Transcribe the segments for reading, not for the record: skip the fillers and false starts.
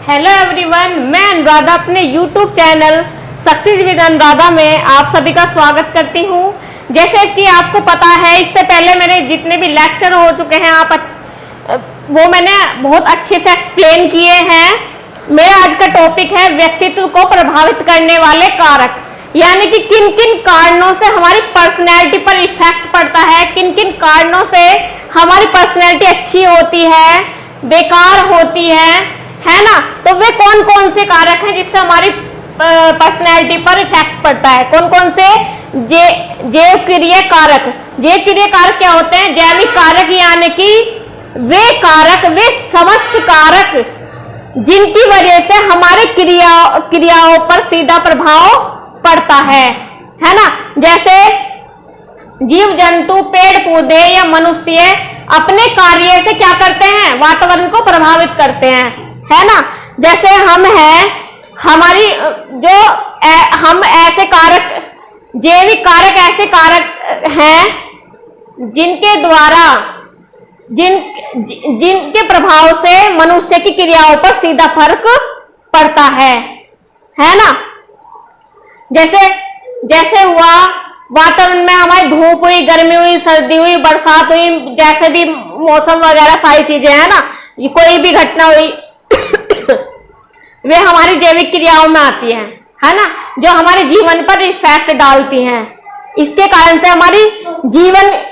Hello everyone, मैं अनुराधा अपने YouTube channel success with Anuradha में आप सभी का स्वागत करती हूँ। जैसे कि आपको पता है, इससे पहले मेरे जितने भी लेक्चर हो चुके हैं वो मैंने बहुत अच्छे से एक्सप्लेन किए हैं। मेरा आज का टॉपिक है व्यक्तित्व को प्रभावित करने वाले कारक, यानी कि किन किन कारणों से हमारी पर्सनैलिटी पर इफेक्ट पड़ता है, किन किन कारणों से हमारी पर्सनैलिटी अच्छी होती है, बेकार होती है ना। तो वे कौन कौन से कारक हैं जिससे हमारी पर्सनैलिटी पर इफेक्ट पड़ता है, कौन कौन से जैव क्रिया कारक। जैव क्रिया कारक क्या होते हैं? जैविक कारक, यानी कि वे समस्त कारक जिनकी वजह से हमारे क्रियाओं पर सीधा प्रभाव पड़ता है ना। जैसे जीव जंतु, पेड़ पौधे या मनुष्य अपने कार्य से क्या करते हैं? वातावरण को प्रभावित करते हैं, है ना। जैसे हम ऐसे कारक, जैविक कारक ऐसे कारक हैं जिनके द्वारा जिनके प्रभाव से मनुष्य की क्रियाओं पर सीधा फर्क पड़ता है ना। जैसे हुआ वातावरण में हमारी धूप हुई, गर्मी हुई, सर्दी हुई, बरसात हुई, जैसे भी मौसम वगैरह सारी चीजें है ना, कोई भी घटना हुई वे हमारी जैविक क्रियाओं में आती है ना, जो हमारे जीवन पर इफेक्ट डालती हैं। इसके कारण से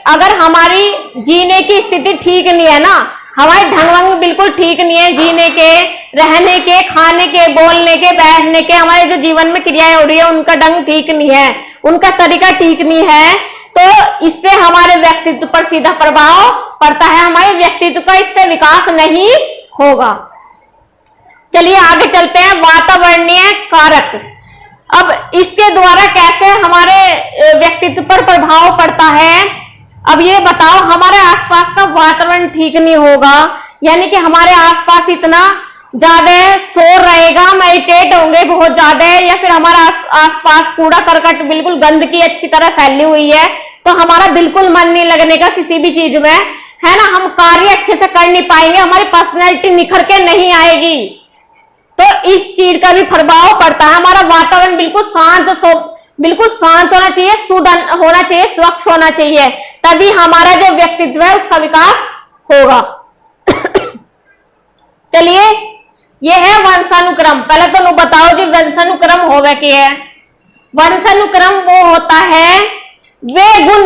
अगर हमारी जीने की स्थिति ठीक नहीं है ना, हमारे ढंग बिल्कुल ठीक नहीं है, जीने के, रहने के, खाने के, बोलने के, बैठने के, हमारे जो जीवन में क्रियाएं हो रही है उनका ढंग ठीक नहीं है, उनका तरीका ठीक नहीं है, तो इससे हमारे व्यक्तित्व पर सीधा प्रभाव पड़ता है। हमारे व्यक्तित्व का इससे विकास नहीं होगा। चलिए आगे चलते हैं। वातावरणीय कारक, अब इसके द्वारा कैसे हमारे व्यक्तित्व पर प्रभाव पड़ता है। अब ये बताओ, हमारे आसपास का वातावरण ठीक नहीं होगा, यानी कि हमारे आसपास इतना ज्यादा शोर रहेगा, मेडिटेट होंगे बहुत ज्यादा, या फिर हमारा आसपास कूड़ा करकट बिल्कुल गंदगी अच्छी तरह फैली हुई है, तो हमारा बिल्कुल मन नहीं लगने का किसी भी चीज में, है ना। हम कार्य अच्छे से कर नहीं पाएंगे, हमारी पर्सनैलिटी निखर के नहीं आएगी, तो इस चीज का भी प्रभाव पड़ता है। हमारा वातावरण बिल्कुल शांत होना चाहिए, शुद्ध होना चाहिए, स्वच्छ होना चाहिए, तभी हमारा जो व्यक्तित्व है उसका विकास होगा। चलिए, ये है वंशानुक्रम। पहले तो बताओ जी वंशानुक्रम होगा क्या है। वंशानुक्रम वो होता है वे गुण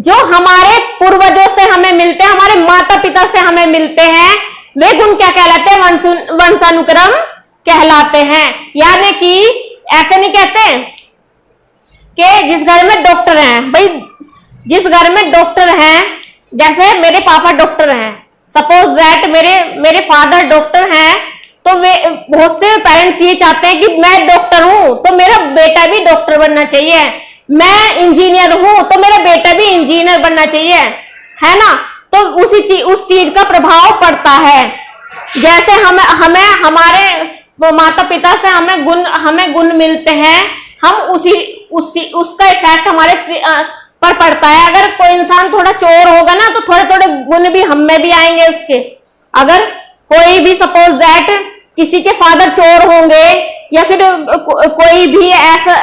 जो हमारे पूर्वजों से हमें मिलते हैं, हमारे माता पिता से हमें मिलते हैं, वे गुण क्या कहलाते हैं? वंशानुक्रम कहलाते हैं। यानी कि ऐसे नहीं कहते कि जिस घर में डॉक्टर हैं, भाई जिस घर में डॉक्टर हैं, जैसे मेरे पापा डॉक्टर हैं, सपोज दैट मेरे फादर डॉक्टर हैं, तो वे बहुत से पेरेंट्स ये चाहते हैं कि मैं डॉक्टर हूं तो मेरा बेटा भी डॉक्टर बनना चाहिए, मैं इंजीनियर हूं तो मेरा बेटा भी इंजीनियर बनना चाहिए, है ना। तो उस चीज का प्रभाव पड़ता है। जैसे हमें हमारे माता पिता से हमें गुण मिलते हैं, हम उसका इफेक्ट हमारे पर पड़ता है। अगर कोई इंसान थोड़ा चोर होगा ना, तो थोड़े थोड़े गुण भी हम में भी आएंगे उसके। अगर कोई भी सपोज दैट किसी के फादर चोर होंगे, या फिर कोई भी ऐसा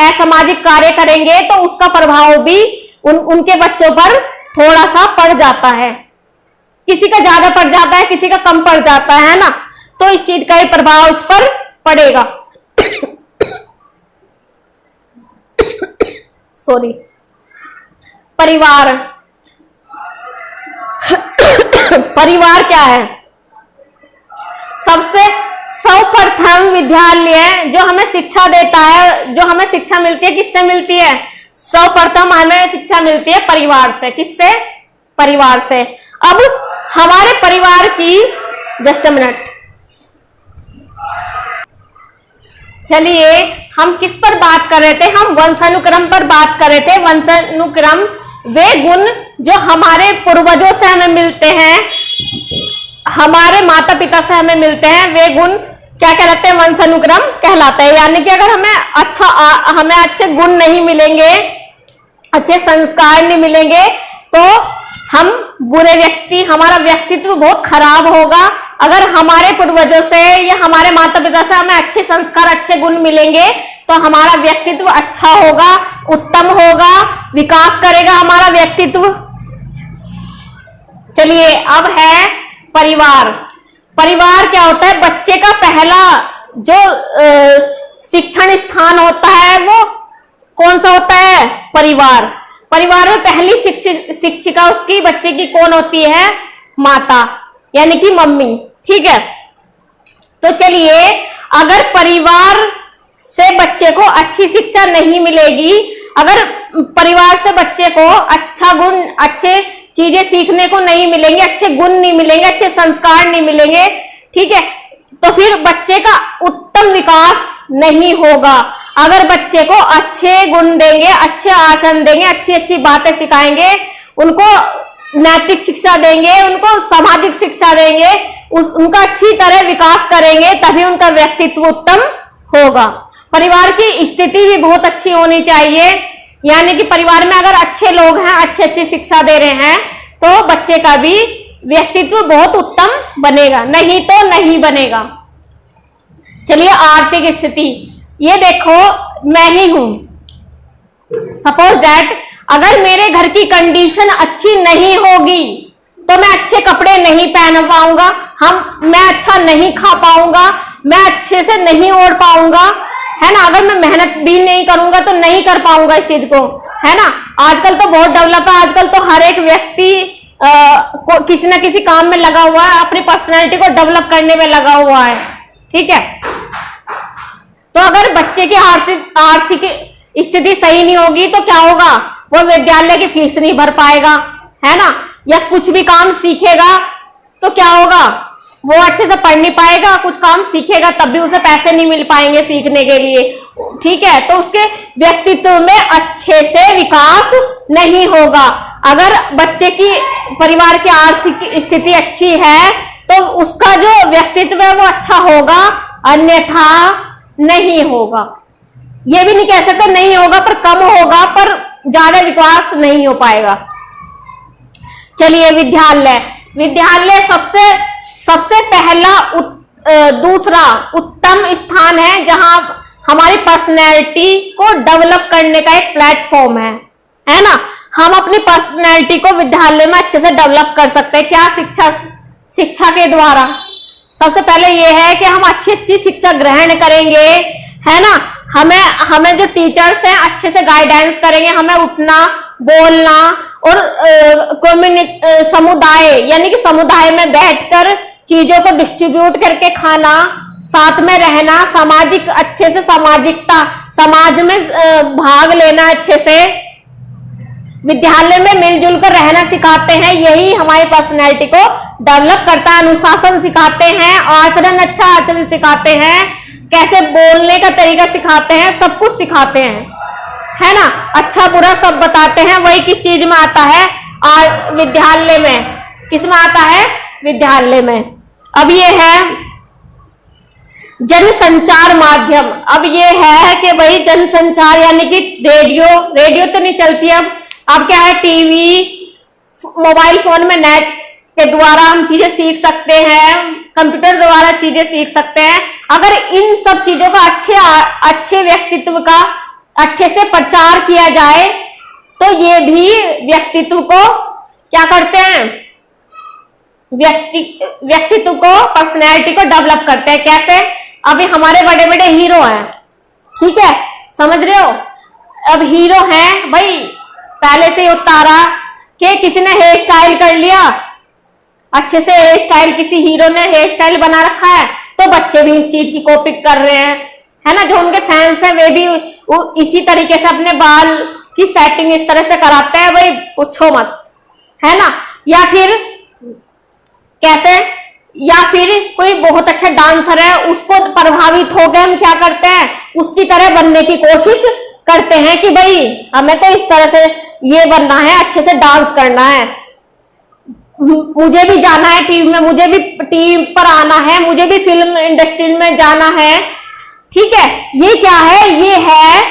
असामाजिक कार्य करेंगे, तो उसका प्रभाव भी उनके बच्चों पर थोड़ा सा पड़ जाता है। किसी का ज्यादा पड़ जाता है, किसी का कम पड़ जाता है ना, तो इस चीज का ही प्रभाव उस पर पड़ेगा। सॉरी। परिवार क्या है? सर्वप्रथम विद्यालय जो हमें शिक्षा देता है, जो हमें शिक्षा मिलती है, किससे मिलती है? सर्वप्रथम हमें शिक्षा मिलती है परिवार से। किससे? परिवार से। अब हमारे परिवार की, जस्ट अ मिनट, चलिए हम किस पर बात कर रहे थे? हम वंशानुक्रम पर बात कर रहे थे। वंशानुक्रम वे गुण जो हमारे पूर्वजों से हमें मिलते हैं, हमारे माता पिता से हमें मिलते हैं, वे गुण क्या कहलाते हैं? वंशानुक्रम कहलाते हैं। यानी कि अगर हमें अच्छे गुण नहीं मिलेंगे, अच्छे संस्कार नहीं मिलेंगे, तो हम बुरे व्यक्ति, हमारा व्यक्तित्व बहुत खराब होगा, अगर हमारे पूर्वजों से या हमारे माता पिता से हमें अच्छे संस्कार, अच्छे गुण मिलेंगे तो हमारा व्यक्तित्व अच्छा होगा, उत्तम होगा, विकास करेगा हमारा व्यक्तित्व। चलिए अब है परिवार। परिवार क्या होता है? बच्चे का पहला जो शिक्षण स्थान होता है वो कौन सा होता है? परिवार। परिवार में पहली शिक्षिका उसकी बच्चे की कौन होती है? माता, यानी कि मम्मी। ठीक है, तो चलिए अगर परिवार से बच्चे को अच्छी शिक्षा नहीं मिलेगी, अगर परिवार से बच्चे को अच्छा गुण, अच्छे चीजें सीखने को नहीं मिलेंगे, अच्छे गुण नहीं मिलेंगे, अच्छे संस्कार नहीं मिलेंगे, ठीक है, तो फिर बच्चे का उत्तम विकास नहीं होगा। अगर बच्चे को अच्छे गुण देंगे, अच्छे आचरण देंगे, अच्छी अच्छी बातें सिखाएंगे, उनको नैतिक शिक्षा देंगे, उनको सामाजिक शिक्षा देंगे, उनका अच्छी तरह विकास करेंगे, तभी उनका व्यक्तित्व उत्तम होगा। परिवार की स्थिति भी बहुत अच्छी होनी चाहिए, यानी कि परिवार में अगर अच्छे लोग हैं, अच्छी अच्छी शिक्षा दे रहे हैं, तो बच्चे का भी व्यक्तित्व बहुत उत्तम बनेगा, नहीं तो नहीं बनेगा। चलिए आर्थिक स्थिति, ये देखो मैं ही हूं, सपोज दैट अगर मेरे घर की कंडीशन अच्छी नहीं होगी तो मैं अच्छे कपड़े नहीं पहन पाऊंगा, मैं अच्छा नहीं खा पाऊंगा, मैं अच्छे से नहीं ओढ़ पाऊंगा, है ना। अगर मैं मेहनत भी नहीं करूंगा तो नहीं कर पाऊंगा इस चीज को, है ना। आजकल तो बहुत डेवलप है, आजकल तो हर एक व्यक्ति किसी ना किसी काम में लगा हुआ है, अपनी पर्सनैलिटी को डेवलप करने में लगा हुआ है, ठीक है। तो अगर बच्चे की आर्थिक स्थिति सही नहीं होगी तो क्या होगा? वो विद्यालय की फीस नहीं भर पाएगा, है ना, या कुछ भी काम सीखेगा तो क्या होगा? वो अच्छे से पढ़ नहीं पाएगा, कुछ काम सीखेगा तब भी उसे पैसे नहीं मिल पाएंगे सीखने के लिए, ठीक है। तो उसके व्यक्तित्व में अच्छे से विकास नहीं होगा। अगर बच्चे की परिवार की आर्थिक स्थिति अच्छी है तो उसका जो व्यक्तित्व है वो अच्छा होगा, अन्यथा नहीं होगा। ये भी नहीं कह सकते नहीं होगा, पर कम होगा, पर ज्यादा विकास नहीं हो पाएगा। चलिए विद्यालय सबसे पहला दूसरा उत्तम स्थान है जहां हमारी पर्सनैलिटी को डेवलप करने का एक प्लेटफॉर्म है ना। हम अपनी पर्सनैलिटी को विद्यालय में अच्छे से डेवलप कर सकते हैं। क्या? शिक्षा के द्वारा। सबसे पहले यह है कि हम अच्छी शिक्षा ग्रहण करेंगे, है ना। हमें जो टीचर्स हैं अच्छे से गाइडेंस करेंगे, हमें उठना, बोलना और समुदाय, यानी कि समुदाय में बैठकर चीजों को डिस्ट्रीब्यूट करके खाना, साथ में रहना, सामाजिक अच्छे से सामाजिकता, समाज में भाग लेना, अच्छे से विद्यालय में मिलजुल कर रहना सिखाते हैं। यही हमारी पर्सनैलिटी को डेवलप करता है। अनुशासन सिखाते हैं, अच्छा आचरण सिखाते हैं, कैसे बोलने का तरीका सिखाते हैं, सब कुछ सिखाते हैं, है ना। अच्छा बुरा सब बताते हैं। वही किस चीज में आता है? विद्यालय में। किस में आता है? विद्यालय में। अब ये है जनसंचार माध्यम। अब ये है कि भाई जनसंचार यानी कि रेडियो तो नहीं चलती अब क्या है? टीवी, मोबाइल फोन में नेट के द्वारा हम चीजें सीख सकते हैं, कंप्यूटर द्वारा चीजें सीख सकते हैं। अगर इन सब चीजों का अच्छे व्यक्तित्व का अच्छे से प्रचार किया जाए तो ये भी व्यक्तित्व को क्या करते हैं? व्यक्तित्व को, पर्सनैलिटी को डेवलप करते हैं। कैसे? अभी हमारे बड़े बड़े हीरो हैं, ठीक है, समझ रहे हो। अब हीरो हैं भाई, पहले से ही उतारा कि किसी ने हेयर स्टाइल कर लिया, अच्छे से हेयर स्टाइल, किसी हीरो ने हेयर स्टाइल बना रखा है तो बच्चे भी इस चीज की कॉपी कर रहे हैं, है ना। जो उनके फैंस हैं वे भी इसी तरीके से अपने बाल की सेटिंग इस तरह से कराते हैं, भाई पूछो मत, है ना। या फिर कैसे? या फिर कोई बहुत अच्छा डांसर है, उसको प्रभावित होकर हम क्या करते हैं? उसकी तरह बनने की कोशिश करते हैं कि भाई हमें तो इस तरह से ये बनना है, अच्छे से डांस करना है, मुझे भी जाना है टीवी में, मुझे भी टीवी पर आना है, मुझे भी फिल्म इंडस्ट्री में जाना है, ठीक है। ये क्या है? ये है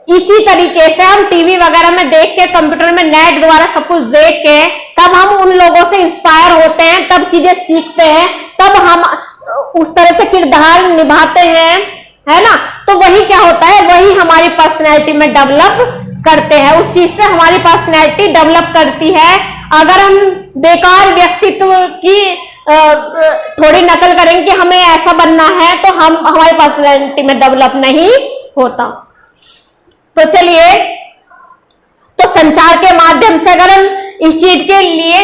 इसी तरीके से हम टीवी वगैरह में देख के, कंप्यूटर में नेट द्वारा सब कुछ देख के, तब हम उन लोगों से इंस्पायर होते हैं, तब चीजें सीखते हैं, तब हम उस तरह से किरदार निभाते हैं, है ना। तो वही क्या होता है, वही हमारी पर्सनैलिटी में डेवलप करते हैं, उस चीज से हमारी पर्सनैलिटी डेवलप करती है। अगर हम बेकार व्यक्तित्व की थोड़ी नकल करेंगे कि हमें ऐसा बनना है, तो हम हमारी पर्सनैलिटी में डेवलप नहीं होता। तो चलिए, तो संचार के माध्यम से अगर हम इस चीज के लिए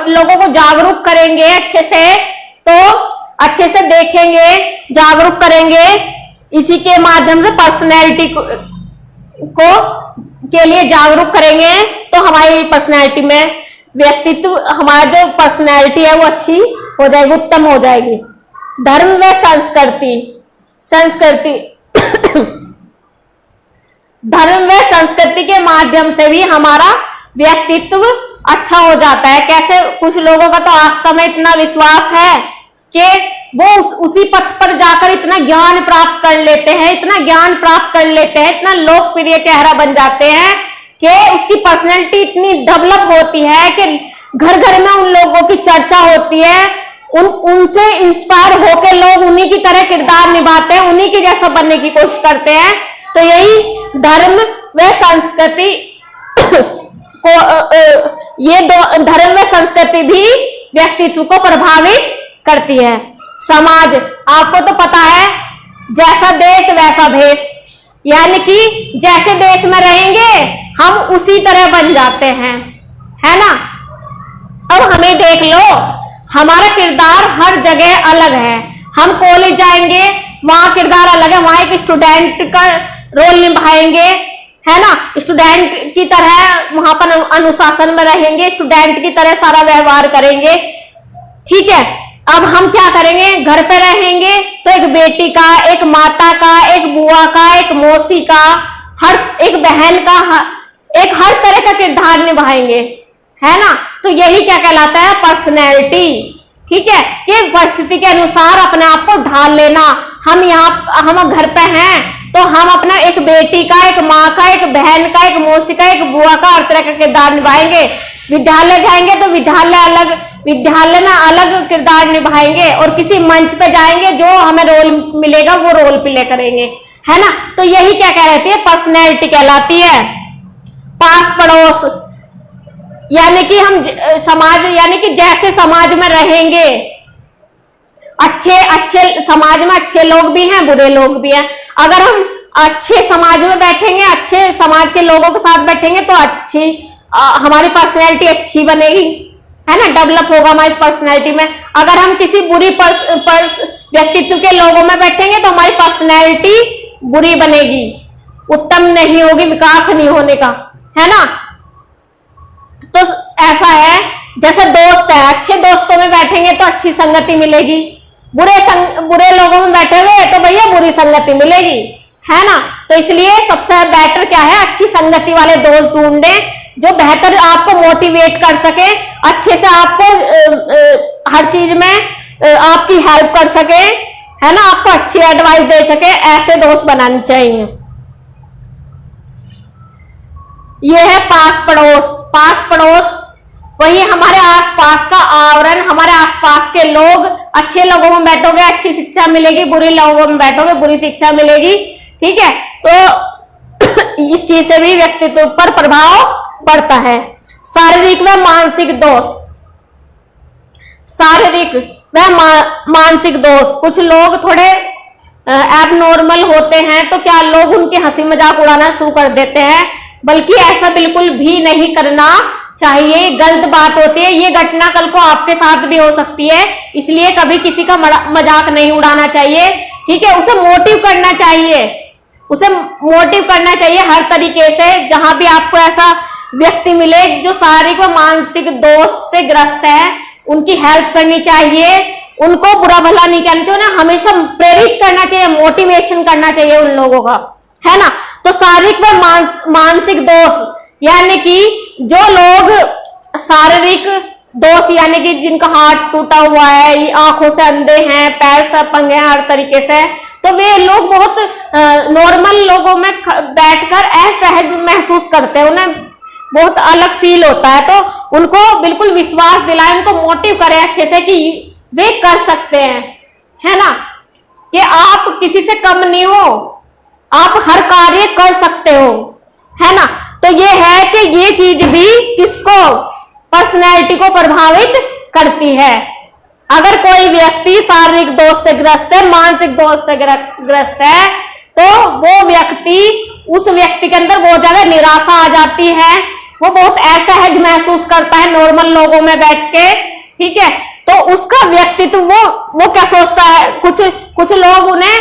लोगों को जागरूक करेंगे अच्छे से, तो अच्छे से देखेंगे, जागरूक करेंगे, इसी के माध्यम से पर्सनैलिटी को के लिए जागरूक करेंगे, तो हमारी पर्सनैलिटी में व्यक्तित्व, हमारा जो पर्सनैलिटी है वो अच्छी हो जाएगी, उत्तम हो जाएगी। धर्म व संस्कृति धर्म व संस्कृति के माध्यम से भी हमारा व्यक्तित्व अच्छा हो जाता है। कैसे, कुछ लोगों का तो आस्था में इतना विश्वास है कि वो उसी पथ पर जाकर इतना ज्ञान प्राप्त कर लेते हैं, इतना ज्ञान प्राप्त कर लेते हैं, इतना लोकप्रिय चेहरा बन जाते हैं कि उसकी पर्सनैलिटी इतनी डेवलप होती है कि घर घर में उन लोगों की चर्चा होती है, उनसे इंस्पायर होकर लोग उन्हीं की तरह किरदार निभाते हैं, उन्हीं के जैसा बनने की कोशिश करते हैं। तो यही धर्म व संस्कृति को ये दो, धर्म व संस्कृति भी व्यक्तित्व को प्रभावित करती है। समाज, आपको तो पता है, जैसा देश वैसा भेष, यानी कि जैसे देश में रहेंगे हम उसी तरह बन जाते हैं, है ना। अब हमें देख लो, हमारा किरदार हर जगह अलग है। हम कॉलेज जाएंगे, वहां किरदार अलग है, वहां एक स्टूडेंट का रोल निभाएंगे, है ना, स्टूडेंट की तरह वहां पर अनुशासन में रहेंगे, स्टूडेंट की तरह सारा व्यवहार करेंगे, ठीक है। अब हम क्या करेंगे, घर पे रहेंगे तो एक बेटी का, एक माता का, एक बुआ का, एक मौसी का, एक बहन का, एक हर तरह का किरदार निभाएंगे, है ना। तो यही क्या कहलाता है, पर्सनैलिटी, ठीक है। कि परिस्थिति के अनुसार अपने आप को ढाल लेना। हम घर पे हैं तो हम अपना एक बेटी का, एक माँ का, एक बहन का, एक मौसी का, एक बुआ का, हर तरह का किरदार निभाएंगे। विद्यालय जाएंगे तो विद्यालय में अलग किरदार निभाएंगे, और किसी मंच पे जाएंगे जो हमें रोल मिलेगा वो रोल प्ले करेंगे, है ना। तो यही क्या कहलाती है, पर्सनैलिटी कहलाती है। पास पड़ोस, यानी कि हम समाज, यानी कि जैसे समाज में रहेंगे, अच्छे समाज में अच्छे लोग भी हैं, बुरे लोग भी हैं। अगर हम अच्छे समाज में बैठेंगे, अच्छे समाज के लोगों के साथ बैठेंगे, तो हमारी पर्सनैलिटी अच्छी बनेगी, है ना, डेवलप होगा हमारी पर्सनैलिटी में। अगर हम किसी बुरी व्यक्तित्व के लोगों में बैठेंगे तो हमारी पर्सनैलिटी बुरी बनेगी, उत्तम नहीं होगी, विकास नहीं होने का, है ना। तो ऐसा है, जैसे दोस्त है, अच्छे दोस्तों में बैठेंगे तो अच्छी संगति मिलेगी, बुरे लोगों में बैठे हुए तो भैया बुरी संगति मिलेगी, है ना। तो इसलिए सबसे बेटर क्या है, अच्छी संगति वाले दोस्त ढूंढें जो बेहतर आपको मोटिवेट कर सके, अच्छे से आपको हर चीज में आपकी हेल्प कर सके, है ना, आपको अच्छी एडवाइस दे सके, ऐसे दोस्त बनाने चाहिए। यह है पास पड़ोस वही हमारे आसपास का आवरण, हमारे आसपास के लोग। अच्छे लोगों में बैठोगे अच्छी शिक्षा मिलेगी, बुरे लोगों में बैठोगे बुरी शिक्षा मिलेगी, ठीक है। तो इस चीज से भी व्यक्तित्व पर प्रभाव पड़ता है। शारीरिक व मानसिक दोष, कुछ लोग थोड़े एबनॉर्मल होते हैं, तो क्या लोग उनकी हंसी मजाक उड़ाना शुरू कर देते हैं, बल्कि ऐसा बिल्कुल भी नहीं करना चाहिए, गलत बात होती है। ये घटना कल को आपके साथ भी हो सकती है, इसलिए कभी किसी का मजाक नहीं उड़ाना चाहिए, ठीक है। उसे मोटिव करना चाहिए हर तरीके से। जहां भी आपको ऐसा व्यक्ति मिले जो शारीरिक व मानसिक दोष से ग्रस्त है, उनकी हेल्प करनी चाहिए, उनको बुरा भला नहीं कहना चाहिए, उन्हें हमेशा प्रेरित करना चाहिए, मोटिवेशन करना चाहिए उन लोगों का, है ना। तो शारीरिक व मानसिक दोष, यानी कि जो लोग शारीरिक दोष, यानी कि जिनका हाथ टूटा हुआ है, आंखों से अंधे हैं, पैर से पंगे हैं हर तरीके से, तो वे लोग बहुत नॉर्मल लोगों में बैठकर असहज महसूस करते हैं, उन्हें बहुत अलग फील होता है। तो उनको बिल्कुल विश्वास दिलाएं, उनको मोटिव करें अच्छे से कि वे कर सकते हैं, है ना, कि आप किसी से कम नहीं हो, आप हर कार्य कर सकते हो, है ना। तो ये है कि ये चीज भी किसको, पर्सनैलिटी को प्रभावित करती है। अगर कोई व्यक्ति शारीरिक दोष से ग्रस्त है, मानसिक दोष से ग्रस्त है, तो वो व्यक्ति, उस व्यक्ति के अंदर बहुत ज्यादा निराशा आ जाती है, वो बहुत असहज महसूस करता है नॉर्मल लोगों में बैठ के, ठीक है। तो उसका व्यक्तित्व वो क्या सोचता है, कुछ लोग उन्हें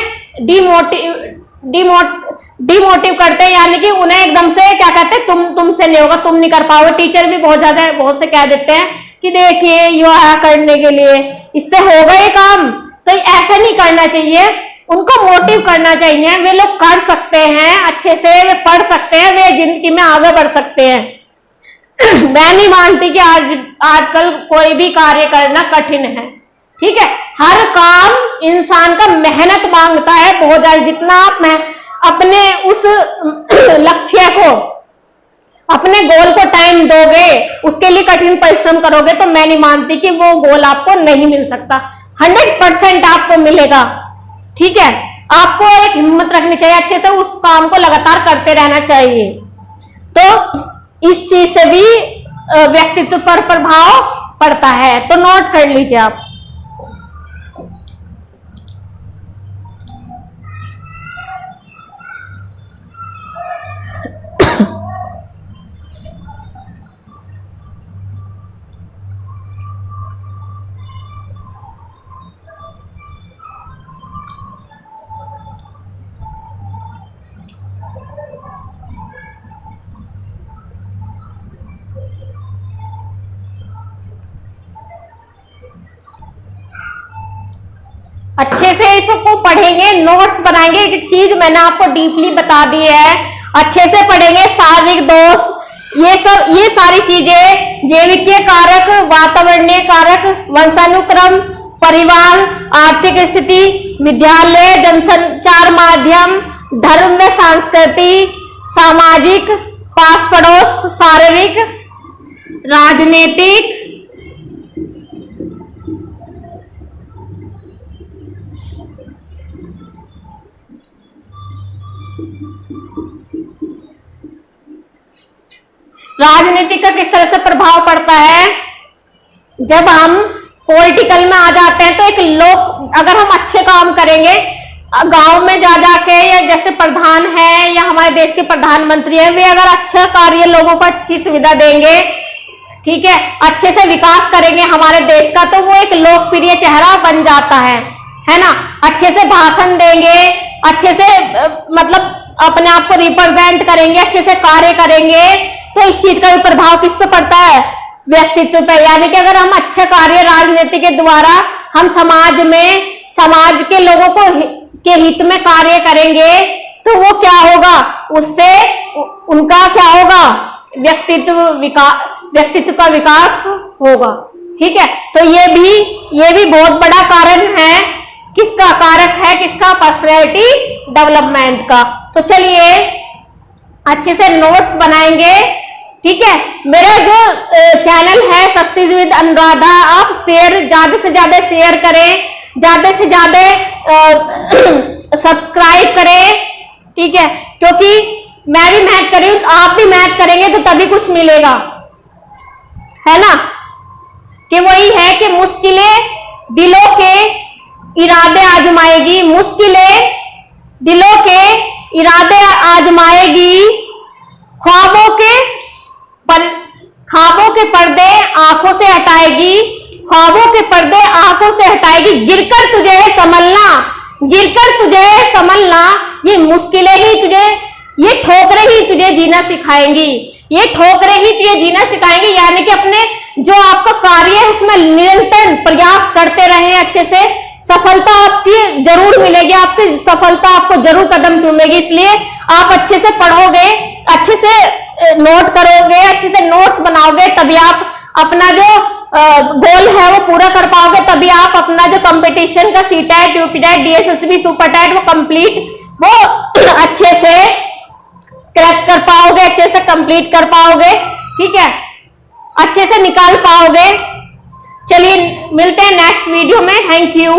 डिमोटिव करते हैं, यानी कि उन्हें एकदम से क्या कहते हैं, तुमसे नहीं होगा, तुम नहीं कर पाओगे। टीचर भी बहुत से कह देते हैं कि देखिए यो है करने के लिए, इससे होगा ये काम, तो ऐसे नहीं करना चाहिए, उनको मोटिव करना चाहिए। वे लोग कर सकते हैं अच्छे से, वे पढ़ सकते हैं, वे जिंदगी में आगे बढ़ सकते हैं। मैं नहीं मानती कि आजकल कोई भी कार्य करना कठिन है, ठीक है। हर काम इंसान का मेहनत मांगता है बहुत ज्यादा। जितना आप अपने उस लक्ष्य को, अपने गोल को टाइम दोगे, उसके लिए कठिन परिश्रम करोगे, तो मैं नहीं मानती कि वो गोल आपको नहीं मिल सकता। 100% आपको मिलेगा, ठीक है। आपको एक हिम्मत रखनी चाहिए, अच्छे से उस काम को लगातार करते रहना चाहिए। तो इस चीज से भी व्यक्तित्व पर प्रभाव पड़ता है, तो नोट कर लीजिए आप। अच्छे से इसको पढ़ेंगे, नोट्स बनाएंगे। एक एक चीज मैंने आपको डीपली बता दी है, अच्छे से पढ़ेंगे। शारीरिक दोष, ये सारी चीजें, जैविकीय कारक, वातावरणीय कारक, वंशानुक्रम, परिवार, आर्थिक स्थिति, विद्यालय, जनसंचार माध्यम, धर्म व संस्कृति, सामाजिक, पास पड़ोस, शारीरिक, राजनीतिक, राजनीति का किस तरह से प्रभाव पड़ता है। जब हम पॉलिटिकल में आ जाते हैं तो एक लोग, अगर हम अच्छे काम करेंगे गांव में जा जाके, या जैसे प्रधान है या हमारे देश के प्रधानमंत्री है, वे अगर अच्छा कार्य, लोगों को अच्छी सुविधा देंगे, ठीक है, अच्छे से विकास करेंगे हमारे देश का, तो वो एक लोकप्रिय चेहरा बन जाता है ना। अच्छे से भाषण देंगे, अच्छे से मतलब अपने आप को रिप्रेजेंट करेंगे, अच्छे से कार्य करेंगे, तो इस चीज का भी प्रभाव किस पे पड़ता है, व्यक्तित्व पे। यानी कि अगर हम अच्छे कार्य राजनीति के द्वारा हम समाज में, समाज के लोगों को के हित में कार्य करेंगे, तो वो क्या होगा, उससे उनका क्या होगा, व्यक्तित्व का विकास होगा, ठीक है। तो ये भी बहुत बड़ा कारण है, किसका कारक है, किसका, पर्सनैलिटी डेवलपमेंट का। तो चलिए अच्छे से नोट्स बनाएंगे, ठीक है। मेरा जो चैनल है सक्सेस विद अनुराधा, आप ज्यादा से ज्यादा शेयर करें, ज्यादा से ज्यादा सब्सक्राइब करें, ठीक है, क्योंकि मैं भी मेहनत कर रही हूं, आप भी मेहनत करेंगे तो तभी कुछ मिलेगा, है ना। कि वही है कि मुश्किलें दिलों के इरादे आजमाएगी, मुश्किलें दिलों के इरादे आजमाएगी, ख्वाबों के पर्दे आंखों से हटाएगी, ख्वाबों के पर्दे आंखों से हटाएगी। गिरकर तुझे है संभलना, गिरकर तुझे है संभलना, ये मुश्किलें ही तुझे, ये ठोकरें ही तुझे जीना सिखाएंगी, ये ठोकरें ही तुझे जीना सिखाएंगी। यानी कि अपने जो आपका कार्य है उसमें निरंतर प्रयास करते रहे, अच्छे से सफलता आपकी जरूर मिलेगी, आपकी सफलता आपको जरूर कदम चूमेगी। इसलिए आप अच्छे से पढ़ोगे, अच्छे से नोट करोगे, अच्छे से नोट्स बनाओगे, तभी आप अपना जो गोल है वो पूरा कर पाओगे, तभी आप अपना जो कंपटीशन का सीटेट, यूपीटेट, डीएसएसबी, सुपरटेट वो कंप्लीट, वो अच्छे से क्रैक कर पाओगे, अच्छे से कंप्लीट कर पाओगे, ठीक है, अच्छे से निकाल पाओगे। चलिए मिलते हैं नेक्स्ट वीडियो में। Thank you.